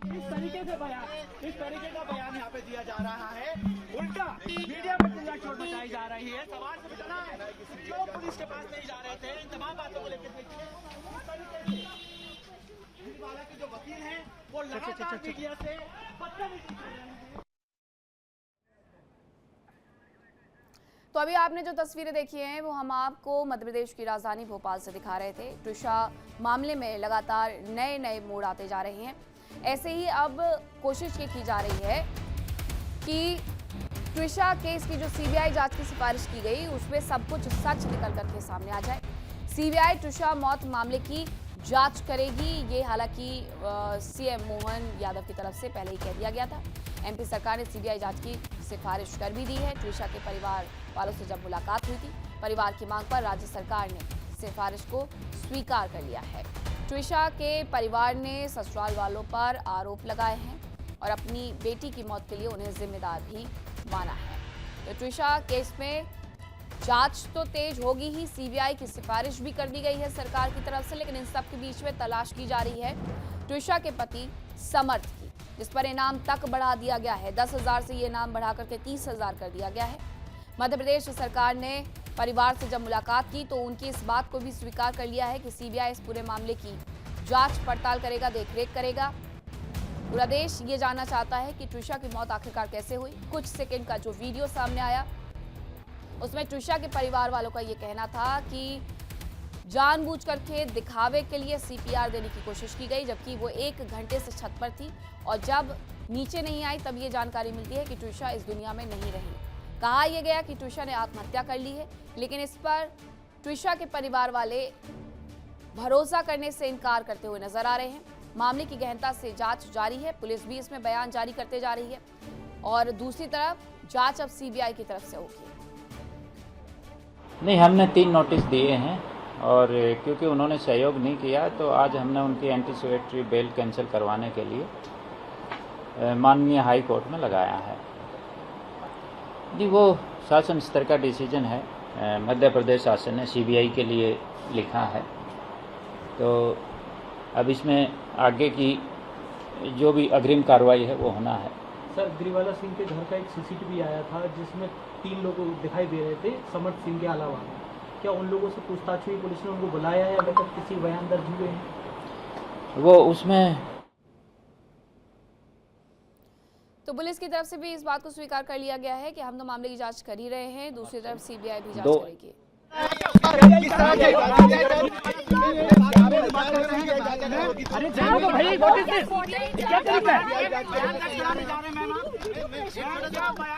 Mobile इस तरीके का बयान यहाँ पे दिया जा रहा है, उल्टा मीडिया में चिल्ला चोट मचाई जा रही है। सवाल से बचना है, क्यों पुलिस के पास नहीं जा रहे थे, इन तमाम बातों को लेकर हालांकि जो वकील हैं वो लगातार मीडिया से बदतमीजी कर रहे हैं। तो अभी आपने जो तस्वीरें देखी हैं वो हम आपको मध्य प्रदेश की राजधानी भोपाल से दिखा रहे थे। ट्रिशा मामले में लगातार नए नए मोड़ आते जा रहे हैं। ऐसे ही अब कोशिश ये की जा रही है कि ट्रिशा केस की जो सीबीआई जांच की सिफारिश की गई उसमें सब कुछ सच निकल करके सामने आ जाए। सीबीआई ट्रिशा मौत मामले की जांच करेगी, ये हालांकि सीएम मोहन यादव की तरफ से पहले ही कह दिया गया था। एमपी सरकार ने सीबीआई जांच की सिफारिश कर भी दी है। ट्रिशा के परिवार वालों से जब मुलाकात हुई थी, परिवार की मांग पर राज्य सरकार ने सिफारिश को स्वीकार कर लिया है। ट्रिशा के परिवार ने ससुराल वालों पर आरोप लगाए हैं और अपनी बेटी की मौत के लिए उन्हें जिम्मेदार भी माना है। तो ट्रिशा केस में जांच तो तेज होगी ही, सीबीआई की सिफारिश भी कर दी गई है सरकार की तरफ से, लेकिन इन सब के बीच में तलाश की जा रही है ट्रिशा के पति समर्थ की, जिस पर इनाम तक बढ़ा दिया गया है। 10,000 से ये इनाम बढ़ा करके 30,000 कर दिया गया है। मध्य प्रदेश सरकार ने परिवार से जब मुलाकात की तो उनकी इस बात को भी स्वीकार कर लिया है कि सीबीआई इस पूरे मामले की जांच पड़ताल करेगा, देखरेख करेगा। पूरा देश ये जानना चाहता है कि ट्रिशा की मौत आखिरकार कैसे हुई। कुछ सेकंड का जो वीडियो सामने आया उसमें ट्रिशा के परिवार वालों का ये कहना था कि जानबूझ करके दिखावे के लिए सीपीआर देने की कोशिश की गई, जबकि वो 1 घंटे से छत पर थी और जब नीचे नहीं आई तब ये जानकारी मिलती है कि ट्रिशा इस दुनिया में नहीं रही। कहा यह गया कि ट्रिशा ने आत्महत्या कर ली है, लेकिन इस पर ट्रिशा के परिवार वाले भरोसा करने से इनकार करते हुए नजर आ रहे हैं। मामले की गहनता से जांच जारी है, पुलिस भी इसमें बयान जारी करते जा रही है और दूसरी तरफ जांच अब सीबीआई की तरफ से होगी। नहीं, हमने 3 नोटिस दिए हैं और क्योंकि उन्होंने सहयोग नहीं किया तो आज हमने उनकी एंटीसिपेटरी बेल कैंसिल करवाने के लिए माननीय हाई कोर्ट में लगाया है। जी, वो शासन स्तर का डिसीजन है। मध्य प्रदेश शासन ने सीबीआई के लिए लिखा है, तो अब इसमें आगे की जो भी अग्रिम कार्रवाई है वो होना है। सर, गिरिवाला सिंह के घर का एक सीसीटीवी आया था जिसमें 3 लोग दिखाई दे रहे थे समर्थ सिंह के अलावा। क्या उन लोगों से पूछताछ हुई? पुलिस ने उनको बुलाया है? अभी तक किसी बयान दर्ज हुए हैं? वो उसमें तो पुलिस की तरफ से भी इस बात को स्वीकार कर लिया गया है कि हम तो मामले की जांच कर ही रहे हैं, दूसरी तरफ सीबीआई भी जांच करेगी। अरे जाओ भाई, व्हाट इज दिस? क्या तरीका है?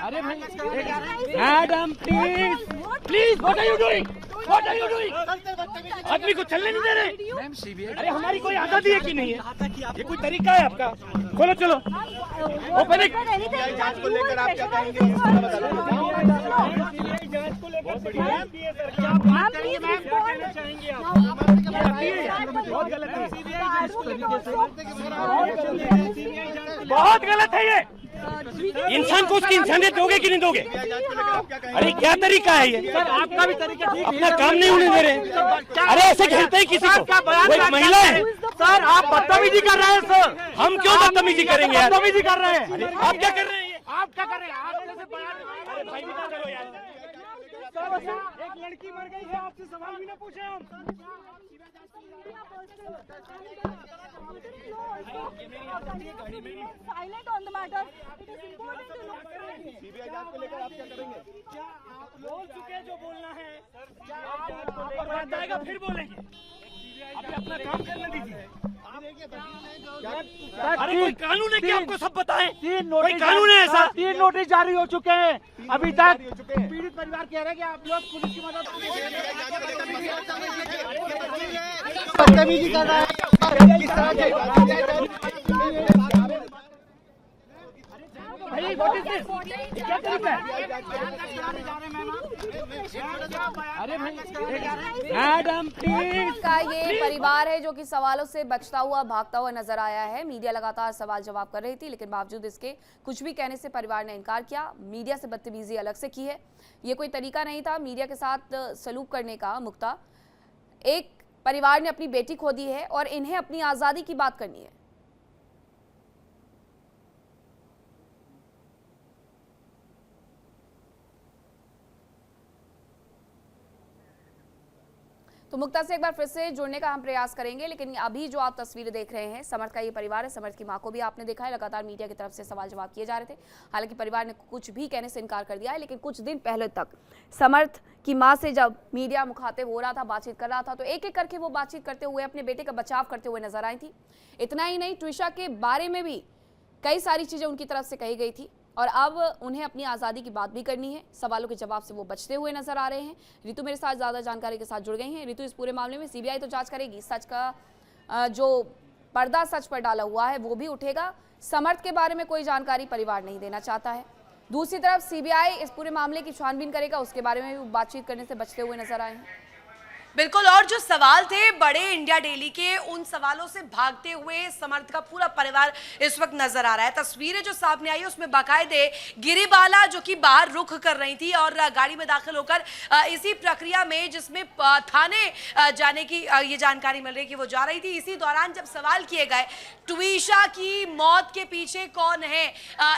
अरे भाई madam please please, what are you doing? What are you doing? आदमी को चलने नहीं दे रहे। मैम सीबीआई, अरे हमारी कोई आजादी है कि नहीं है? ये कोई तरीका है आपका? खोलो, चलो ओपन इट। जांच को लेकर आप क्या कहेंगे? जांच को लेकर बहुत गलत है, बहुत गलत है ये। इंसान को उसकी इंसानियत दोगे कि नहीं दोगे? अरे क्या तरीका है ये? सर आपका भी तरीका ठीक, अपना काम नहीं होने दे रहे। अरे ऐसे खेलते ही किसी को? वो एक महिला है सर, आप बदतमीजी कर रहे हैं सर। हम क्यों बदतमीजी करेंगे? बदतमीजी कर रहे हैं। आप क्या कर रहे हैं? आप क्या कर रहे हैं? आप जैसे बयान, अरे भाई निकल चलो यार। एक लड़की मर गई है, आपसे सवाल भी ना पूछे हम। Silent on the matter. It is important to know. CBI जांच को लेकर आप क्या करेंगे? क्या आप बोल चुके हैं जो बोलना है? क्या आप बात आएगा फिर बोलेंगे? अभी अपना काम करने दीजिए। अरे कोई कानून है कि आपको सब बताएं? 3 नोटिस, कोई कानून है ऐसा? 3 नोटिस जारी हो चुके हैं अभी तक। पीड़ित परिवार कह रहे हैं कि आप लोग पुलिस की मदद बदतमीजी कर रहा है। भाई व्हाट इज दिस? क्या तरीका है? अरे भाई मैडम प्लीज। का ये परिवार है जो कि सवालों से बचता हुआ, भागता हुआ नजर आया है। मीडिया लगातार सवाल जवाब कर रही थी, लेकिन बावजूद इसके कुछ भी कहने से परिवार ने इनकार किया। मीडिया से बदतमीजी अलग से की है, ये कोई तरीका नहीं था मीडिया के साथ सलूक करने का। मुक्ता, एक परिवार ने अपनी बेटी खो दी है और इन्हें अपनी आजादी की बात करनी है। तो मुक्ता से एक बार फिर से जुड़ने का हम प्रयास करेंगे, लेकिन अभी जो आप तस्वीरें देख रहे हैं, समर्थ का ये परिवार है। समर्थ की मां को भी आपने देखा है, लगातार मीडिया की तरफ से सवाल जवाब किए जा रहे थे। हालांकि परिवार ने कुछ भी कहने से इनकार कर दिया है, लेकिन कुछ दिन पहले तक समर्थ की मां से जब मीडिया मुखातिब हो रहा था, बातचीत कर रहा था, तो एक एक करके वो बातचीत करते हुए अपने बेटे का बचाव करते हुए नजर आई थी। इतना ही नहीं, ट्विशा के बारे में भी कई सारी चीजें उनकी तरफ से कही गई थी और अब उन्हें अपनी आज़ादी की बात भी करनी है। सवालों के जवाब से वो बचते हुए नजर आ रहे हैं। रितु मेरे साथ ज़्यादा जानकारी के साथ जुड़ गई हैं। रितु, इस पूरे मामले में सीबीआई तो जांच करेगी, सच का जो पर्दा सच पर डाला हुआ है वो भी उठेगा। समर्थ के बारे में कोई जानकारी परिवार नहीं देना चाहता है। दूसरी तरफ सीबीआई इस पूरे मामले की छानबीन करेगा, उसके बारे में भी बातचीत करने से बचते हुए नजर आए हैं। बिल्कुल, और जो सवाल थे बड़े इंडिया डेली के, उन सवालों से भागते हुए समर्थ का पूरा परिवार इस वक्त नजर आ रहा है। तस्वीरें जो सामने आई है उसमें बाकायदे गिरिबाला जो कि बाहर रुख कर रही थी और गाड़ी में दाखिल होकर इसी प्रक्रिया में, जिसमें थाने जाने की ये जानकारी मिल रही है कि वो जा रही थी, इसी दौरान जब सवाल किए गए ट्विशा की मौत के पीछे कौन है,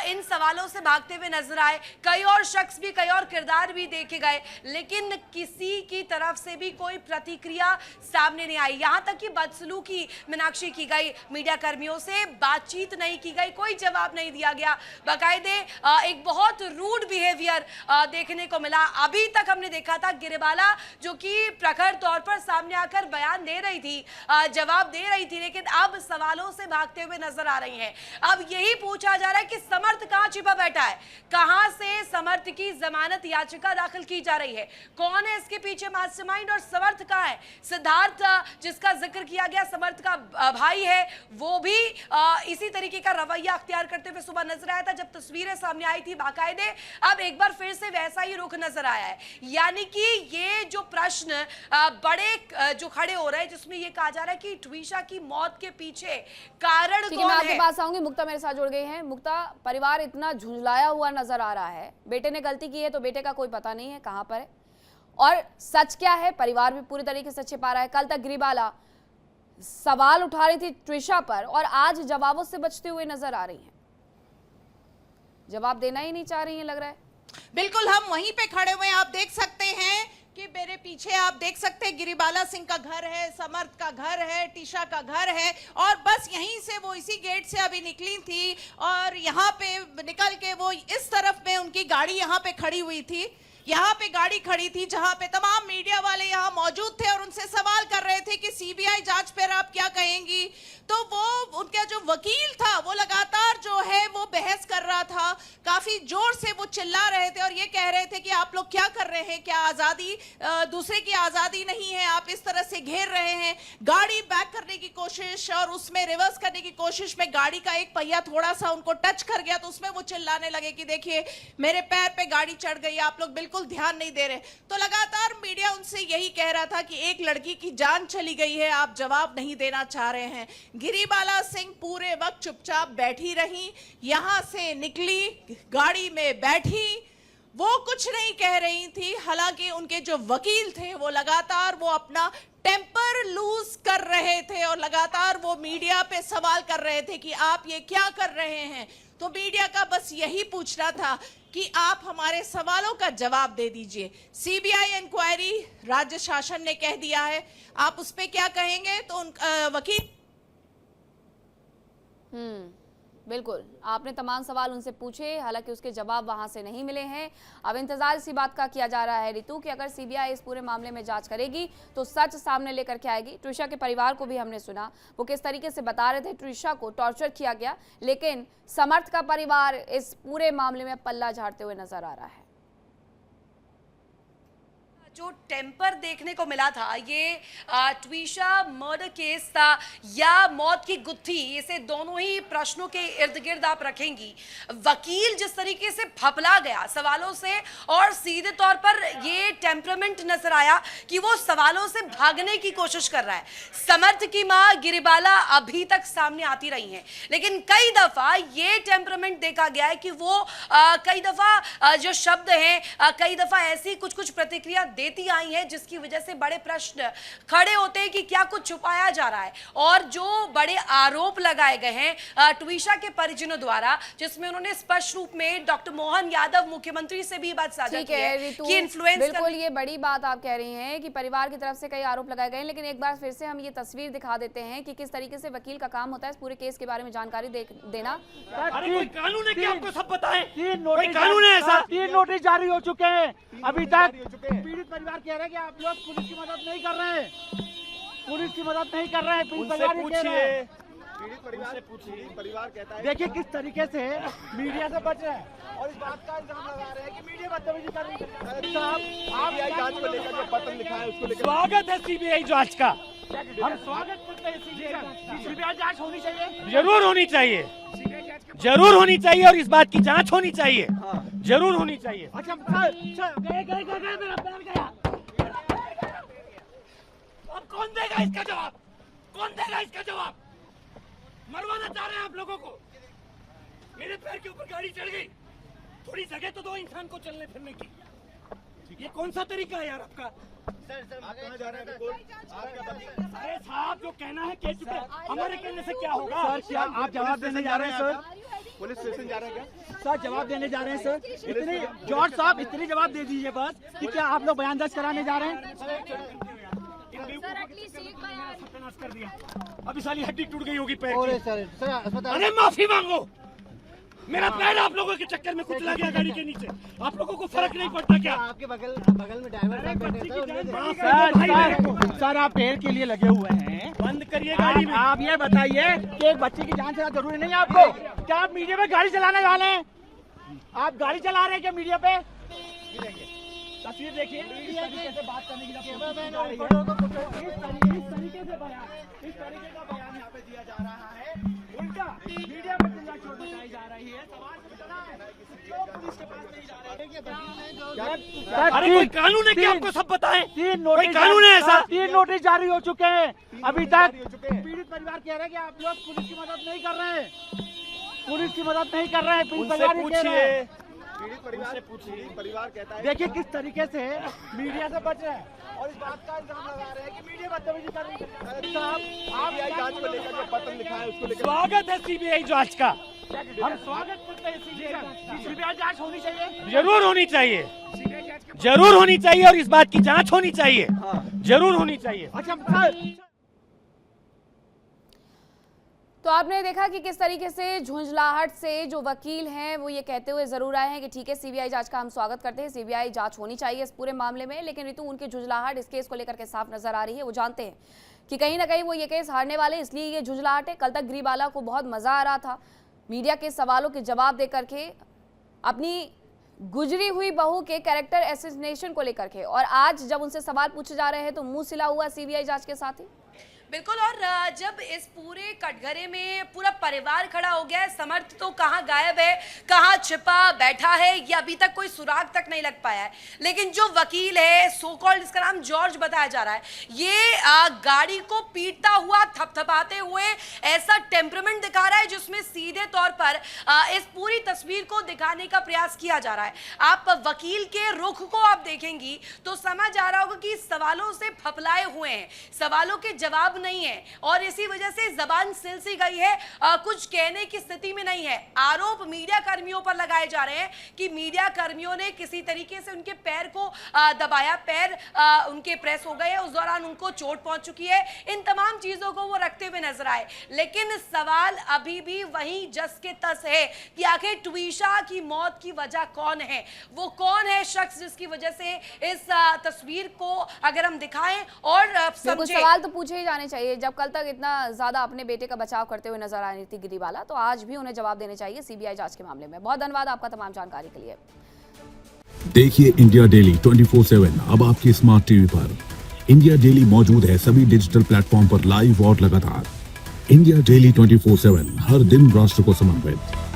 इन सवालों से भागते हुए नजर आए। कई और शख्स भी, कई और किरदार भी देखे गए, लेकिन किसी की तरफ से भी कोई प्रतिक्रिया सामने नहीं आई। यहां तक कि बदसलूकी मीनाक्षी की गई, मीडिया कर्मियों से बातचीत नहीं की गई, कोई जवाब नहीं दिया गया। बाकायदे एक बहुत रूड बिहेवियर देखने को मिला। अभी तक हमने देखा था गिरिबाला जो कि प्रखर तौर पर सामने आकर बयान दे रही थी, जवाब दे रही थी, लेकिन अब सवालों से भागते हुए नजर आ रही हैं। अब यही पूछा जा रहा है कि समर्थ कहां छिपा बैठा है, कहां से समर्थ की जमानत याचिका दाखिल की जा रही है, कौन है इसके पीछे मास्टरमाइंड और समर्थ कहां है। सिद्धार्थ जिसका जिक्र किया गया, समर्थ का भाई है, वो भी इसी तरीके का रवैया अख्तियार करते हुए सुबह नजर आया था जब तस्वीरें सामने आई थी। बाकायदे अब एक बार फिर से वैसा ही रुख नजर आया है, यानी कि ये जो प्रश्न बड़े जो खड़े हो रहे हैं, जिसमें ये कहा जा रहा है कि ट्विशा की मौत के पीछे कारण कौन है। मैं आपके पास आऊंगी, मुक्ता मेरे साथ जुड़ गई हैं। मुक्ता, परिवार इतना झुंझलाया हुआ नजर आ रहा है, बेटे ने गलती की है तो बेटे का कोई पता नहीं है कहां पर है, और सच क्या है परिवार भी पूरी तरीके से छिपा रहा है। कल तक गिरिबाला सवाल उठा रही थी ट्विशा पर और आज जवाबों से बचते हुए नजर आ रही हैं, जवाब देना ही नहीं चाह रही हैं लग रहा है। बिल्कुल, हम वहीं पे खड़े हुए हैं, आप देख सकते हैं कि मेरे पीछे आप देख सकते हैं गिरिबाला सिंह का घर है, समर्थ का घर है, टीशा का घर है, और बस यहीं से वो इसी गेट से अभी निकली थी और यहाँ पे निकल के वो इस तरफ में उनकी गाड़ी यहाँ पे खड़ी हुई थी। यहाँ पे गाड़ी खड़ी थी जहाँ पे तमाम मीडिया वाले यहाँ मौजूद थे और उनसे सवाल कर रहे थे कि सीबीआई जांच पर आप क्या कहेंगी। तो वो उनका जो वकील था वो लगातार जो है वो बहस कर रहा था, काफी जोर से वो चिल्ला रहे थे और ये कह रहे थे कि आप लोग क्या कर रहे हैं, क्या आजादी दूसरे की आजादी नहीं है, आप इस तरह से घेर रहे हैं। गाड़ी बैक करने की कोशिश और उसमें रिवर्स करने की कोशिश में गाड़ी का एक पहिया थोड़ा सा उनको टच कर गया तो उसमें वो चिल्लाने लगे कि देखिए मेरे पैर पे गाड़ी चढ़ गई, आप लोग बिल्कुल ध्यान नहीं दे रहे। तो लगातार मीडिया उनसे यही कह रहा था कि एक लड़की की जान चली गई है, आप जवाब नहीं देना चाह रहे हैं। गिरिबाला सिंह पूरे वक्त चुपचाप बैठी रही, यहां से निकली, गाड़ी में बैठी, वो कुछ नहीं कह रही थी। हालांकि उनके जो वकील थे वो लगातार वो अपना टेम्पर लूज कर रहे थे और लगातार वो मीडिया पे सवाल कर रहे थे कि आप ये क्या कर रहे हैं। तो मीडिया का बस यही पूछना था कि आप हमारे सवालों का जवाब दे दीजिए। सीबीआई इंक्वायरी राज्य शासन ने कह दिया है, आप उस पे क्या कहेंगे। तो वकील बिल्कुल, आपने तमाम सवाल उनसे पूछे, हालांकि उसके जवाब वहां से नहीं मिले हैं। अब इंतजार इसी बात का किया जा रहा है रितु कि अगर सीबीआई इस पूरे मामले में जांच करेगी तो सच सामने लेकर के आएगी। ट्विशा के परिवार को भी हमने सुना, वो किस तरीके से बता रहे थे ट्विशा को टॉर्चर किया गया, लेकिन समर्थ का परिवार इस पूरे मामले में पल्ला झाड़ते हुए नजर आ रहा है। जो टेम्पर देखने को मिला था, ये ट्विशा मर्डर केस था या मौत की गुत्थी, इसे दोनों ही प्रश्नों के इर्द गिर्द आप रखेंगी। वकील जिस तरीके से फपला गया सवालों से और सीधे तौर पर ये टेम्परामेंट नजर आया कि वो सवालों से भागने की कोशिश कर रहा है। समर्थ की मां गिरिबाला अभी तक सामने आती रही हैं, लेकिन कई दफा ये टेम्परामेंट देखा गया है कि वो कई दफा जो शब्द हैं, कई दफा ऐसी कुछ प्रतिक्रिया दे बेटी आई हैं, जिसकी वजह से बड़े प्रश्न खड़े होते हैं कि क्या कुछ छुपाया जा रहा है। और जो बड़े आरोप लगाए गए हैं ट्विशा के परिजनों द्वारा, जिसमें उन्होंने स्पष्ट रूप में डॉक्टर मोहन यादव मुख्यमंत्री से भी बात साझा की है कि इन्फ्लुएंस बिल्कुल ये बड़ी बात आप कह रही हैं कि परिवार की तरफ से कई आरोप लगाए गए हैं, लेकिन एक बार फिर से हम ये तस्वीर दिखा देते हैं कि किस तरीके से वकील का काम होता है इस पूरे केस के बारे में जानकारी देना। अरे कोई कानून है कि आपको सब बताएं? कोई कानून है ऐसा? 3 नोटिस जारी हो चुके हैं, अभी तक पीड़ित परिवार कह रहे हैं कि आप लोग पुलिस की मदद नहीं कर रहे हैं, पुलिस की मदद नहीं कर रहे हैं। पीड़ित परिवार ये कह रहे हैं। पीड़ित परिवार कहता है देखिए किस तरीके से मीडिया से बच रहे हैं और इस बात का इल्जाम लगा रहे हैं कि मीडिया बदतमीजी कर रही है। साहब आप जांच को लेकर जो पत्र लिखा है उसको लेकर स्वागत है सीबीआई जांच का, हम स्वागत करते हैं। सीबीआई जांच होनी चाहिए, जरूर होनी चाहिए, जरूर होनी चाहिए और इस बात की जांच होनी चाहिए, जरूर होनी चाहिए। अच्छा गए मेरा पैर गया। अब कौन देगा इसका जवाब? कौन देगा इसका जवाब? मरवाना चाह रहे हैं आप लोगों को। मेरे पैर के ऊपर गाड़ी चढ़ गई, थोड़ी जगह तो दो इंसान को चलने फिरने की। ये कौन सा तरीका है यार आपका? अरे साहब जो कहना है कह चुके हैं, हमारे कहने से क्या होगा? सर क्या आप जवाब देने जा रहे हैं? सर पुलिस स्टेशन जा रहे हैं क्या? सर जवाब देने जा रहे हैं सर? इतनी जॉर्ज साहब इतनी जवाब दे दीजिए बस कि क्या आप लोग बयान दर्ज कराने जा रहे हैं? सत्यानाश कर दिया, अभी साली हड्डी टूट गई होगी पैर की। सर अरे माफी मांगो, मेरा पैर आप लोगों के चक्कर में कुचला गया गाड़ी के नीचे। आप लोगों को फर्क नहीं पड़ता क्या? आपके बगल में ड्राइवर सर आप पैर के लिए लगे हुए हैं, बंद करिए गाड़ी में। आप ये बताइए कि एक बच्चे की जान से जरूरी नहीं है आपको? क्या आप मीडिया पे गाड़ी चलाने वाले हैं? आप गाड़ी चला रहे हैं क्या मीडिया पे? तस्वीर देखिए, कैसे बात करने की इस तरीके का बयान यहाँ पे दिया जा रहा है, उल्टा मीडिया में चिल्ला चोट मचाई जा रही है। सवाल पूछना है क्यों पुलिस के पास नहीं जा रहे हैं? अरे कोई कानून है कि आपको सब बताएं? 3 कोई नोटिस कानून है ऐसा? 3 नोटिस जारी हो चुके हैं, अभी तक पीड़ित परिवार कह रहे हैं कि आप लोग पुलिस की मदद नहीं कर रहे हैं, पुलिस की मदद नहीं कर रहे हैं। पीड़ित परिवार ये कह रहे हैं। पीड़ित परिवार कहता है देखिए किस तरीके से मीडिया से बच रहे हैं और इस बात का इल्जाम लगा रहे हैं कि मीडिया बदतमीजी कर रही है। साहब आप जांच को लेकर जो पत्र लिखा है उसको लेकर स्वागत है सीबीआई जांच का, हम स्वागत करते हैं। सीबीआई जांच होनी चाहिए, जरूर होनी चाहिए, जरूर होनी चाहिए और इस बात की जांच होनी चाहिए, जरूर होनी चाहिए। अच्छा तो आपने देखा कि किस तरीके से झुंझलाहट से जो वकील हैं वो ये कहते हुए जरूर आए हैं कि ठीक है सीबीआई जांच का हम स्वागत करते हैं, सीबीआई जांच होनी चाहिए इस पूरे मामले में। लेकिन ऋतु उनकी झुंझलाहट इस केस को लेकर के साफ नजर आ रही है। वो जानते हैं कि कहीं ना कहीं वो ये केस हारने वाले, इसलिए ये झुंझलाहट है। कल तक गिरिबाला को बहुत मजा आ रहा था मीडिया के सवालों के जवाब दे करके, अपनी गुजरी हुई बहू के कैरेक्टर एसेसिनेशन को लेकर के, और आज जब उनसे सवाल पूछे जा रहे हैं तो मुंह सिला हुआ सीबीआई जांच के साथ ही। बिल्कुल। और जब इस पूरे कटघरे में पूरा परिवार खड़ा हो गया है, समर्थ तो कहाँ गायब है, कहाँ छिपा बैठा है, ये अभी तक कोई सुराग तक नहीं लग पाया है। लेकिन जो वकील है, सो कॉल्ड, इसका नाम जॉर्ज बताया जा रहा है, ये गाड़ी को पीटता हुआ, थपथपाते हुए ऐसा टेम्परामेंट दिखा रहा है जिसमें सीधे तौर पर इस पूरी तस्वीर को दिखाने का प्रयास किया जा रहा है। आप वकील के रुख को आप देखेंगी तो समझ आ रहा होगा कि सवालों से फपलाए हुए हैं, सवालों के जवाब नहीं है और इसी वजह से जबान सिल सी गई है, कुछ कहने की स्थिति में नहीं है। आरोप मीडिया कर्मियों पर लगाए जा रहे हैं कि मीडिया कर्मियों ने किसी तरीके से उनके पैर को दबाया, पैर उनके प्रेस हो गए, उस दौरान उनको चोट पहुंच चुकी है। इन तमाम चीजों को वो रखते हुए नजर आए, लेकिन सवाल अभी भी वही जस के तस है कि आखिर ट्विशा की मौत की वजह कौन है, वो कौन है शख्स जिसकी वजह से इस तस्वीर को अगर हम दिखाएं और समझें। सवाल तो पूछे ही जाने चाहिए। जब कल तक इतना ज्यादा अपने बेटे का बचाव करते हुए नजर आ रही थी गिरिबाला, तो आज भी उन्हें जवाब देने चाहिए सीबीआई जांच के मामले में। बहुत धन्यवाद आपका तमाम जानकारी के लिए। देखिए इंडिया डेली 24/7 अब आपकी स्मार्ट टीवी पर। इंडिया डेली मौजूद है सभी डिजिटल प्लेटफॉर्म पर लाइव और लगातार। इंडिया डेली 24/7 हर दिन राष्ट्र को समर्पित।